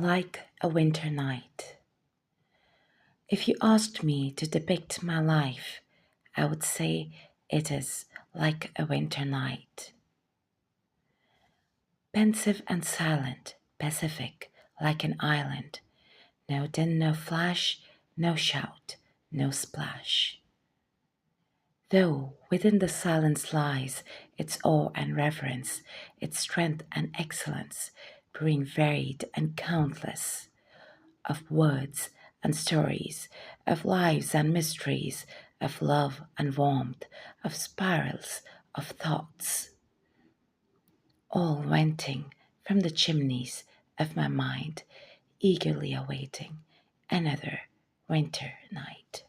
like a winter night. If you asked me to depict my life, I would say it is like a winter night. Pensive and silent, pacific, like an island. No din, no flash, no shout, no splash. Though within the silence lies its awe and reverence, its strength and excellence, brewing varied and countless of words and stories, of lives and mysteries, of love and warmth, of spirals of thoughts, all venting from the chimneys of my mind, eagerly awaiting another winter night.